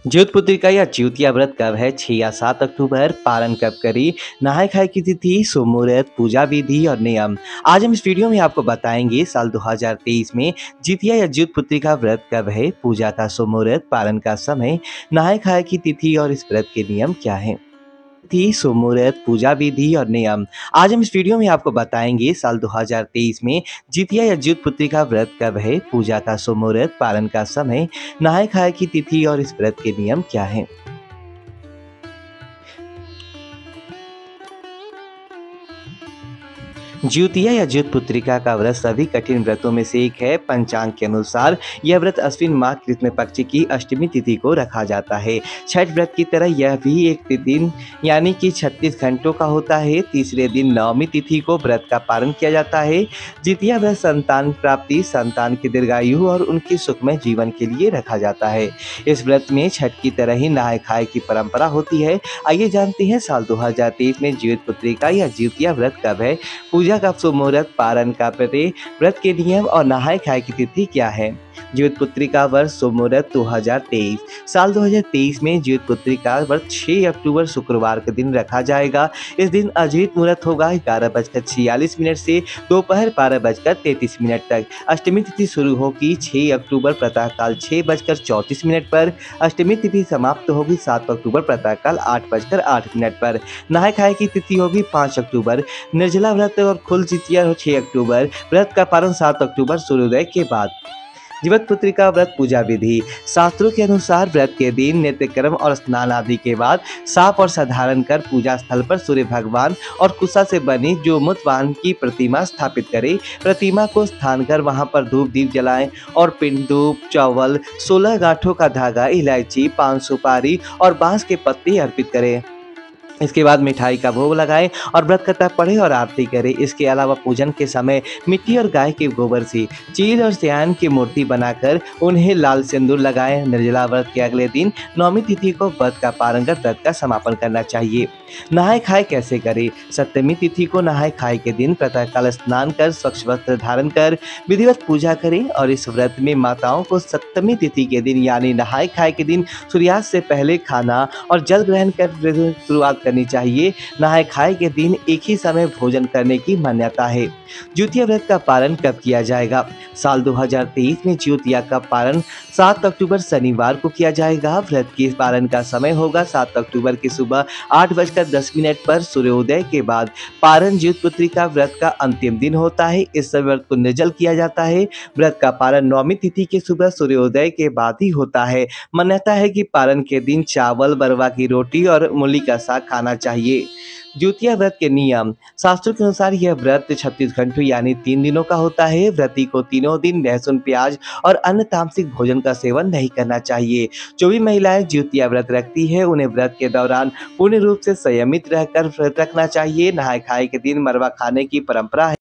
ज्योतपुत्रिका या ज्योतिया व्रत कब है? 6 या 7 अक्टूबर। पारण कब करें? नहाय खाए की तिथि, शुभ मुहूर्त, पूजा विधि और नियम। आज हम इस वीडियो में आपको बताएंगे साल 2023 में जितिया या ज्योतपुत्रिका व्रत कब है, पूजा का शुभ मुहूर्त, पारण का समय, नहाय खाए की तिथि और इस व्रत के नियम क्या हैं। तिथि, शुभ मुहूर्त, पूजा विधि और नियम। आज हम इस वीडियो में आपको बताएंगे साल 2023 में जितिया या ज्योतपुत्रिका व्रत कब है, पूजा का शुभ मुहूर्त, पारण का समय, नहाय खाए की तिथि और इस व्रत के नियम क्या हैं। ज्योतिया या ज्योतपुत्रिका का व्रत सभी कठिन व्रतों में से एक है। पंचांग के अनुसार यह व्रत अश्विन माह कृष्ण पक्ष की अष्टमी तिथि को रखा जाता है। छठ व्रत की तरह यह भी एक दिन यानी कि 36 घंटों का होता है। तीसरे दिन नवमी तिथि को व्रत का पारण किया जाता है। जितिया व्रत संतान प्राप्ति, संतान की दीर्घायु और उनकी सुखमय जीवन के लिए रखा जाता है। इस व्रत में छठ की तरह ही नहाय खाए की परंपरा होती है। आइए जानते हैं साल 2023 में ज्योतपुत्रिका या ज्योतिया व्रत कब है, पूजा का शुभ मुहूर्त, पारण का प्रत्यय, व्रत के नियम और नहाय खाए की तिथि क्या है। ज्योतपुत्रिका वर्ष शुभ मुहूर्त 2023। साल 2023 में ज्योतपुत्रिका व्रत 6 अक्टूबर शुक्रवार के दिन रखा जाएगा। इस दिन अजीत मुहूर्त होगा 11:46 से दोपहर 12:33 तक। अष्टमी तिथि शुरू होगी 6 अक्टूबर प्रातःकाल 6:34 पर। अष्टमी तिथि समाप्त होगी 7 अक्टूबर प्रातःकाल 8:08 पर। नहाय खाए की तिथि होगी 5 अक्टूबर। निर्जला व्रत और कुल जितिया 6 अक्टूबर। व्रत का पारण 7 अक्टूबर सूर्योदय के बाद। जीवतपुत्रिका व्रत पूजा विधि। शास्त्रों के अनुसार व्रत के दिन नित्यक्रम और स्नान आदि के बाद साफ और साधारण कर पूजा स्थल पर सूर्य भगवान और कुशा से बनी जो मुतवाहन की प्रतिमा स्थापित करें। प्रतिमा को स्थान कर वहां पर धूप दीप जलाएं और पिंड, धूप, चावल, 16 गांठों का धागा, इलायची, पान सुपारी और बांस के पत्ते अर्पित करें। इसके बाद मिठाई का भोग लगाएं और व्रत कथा पढ़े और आरती करें। इसके अलावा पूजन के समय मिट्टी और गाय के गोबर से चील और सियान की मूर्ति बनाकर उन्हें लाल सिंदूर लगाएं। निर्जला व्रत के अगले दिन नौमी तिथि को व्रत का पारण कर व्रत का समापन करना चाहिए। नहाय खाए कैसे करें? सप्तमी तिथि को नहाय खाए के दिन प्रातःकाल स्नान कर स्वच्छ वस्त्र धारण कर विधिवत पूजा करें और इस व्रत में माताओं को सप्तमी तिथि के दिन यानी नहाय खाए के दिन सूर्यास्त से पहले खाना और जल ग्रहण कर शुरुआत करनी चाहिए। नहाय खाए के दिन एक ही समय भोजन करने की मान्यता है। ज्योतिया व्रत का पारण कब किया जाएगा? साल 2023 में ज्योतिया का पारण 7 अक्टूबर शनिवार को किया जाएगा। व्रत के पारण का समय होगा 7 अक्टूबर की सुबह 8:10 पर सूर्योदय के बाद। पारण ज्योतपुत्रिका व्रत का अंतिम दिन होता है। इस व्रत को निर्जल किया जाता है। व्रत का पारण नौमी तिथि की सुबह सूर्योदय के बाद ही होता है। मान्यता है कि पारण के दिन चावल, बरवा की रोटी और मूली का साग खाना चाहिए। ज्योतिया व्रत के नियम। शास्त्रों के अनुसार यह व्रत 36 घंटों यानी 3 दिनों का होता है। व्रती को तीनों दिन लहसुन, प्याज और अन्य तामसिक भोजन का सेवन नहीं करना चाहिए। जो भी महिलाएं ज्योतिया व्रत रखती है उन्हें व्रत के दौरान पूर्ण रूप से संयमित रहकर व्रत रखना चाहिए। नहाय खाए के दिन मरवा खाने की परंपरा है।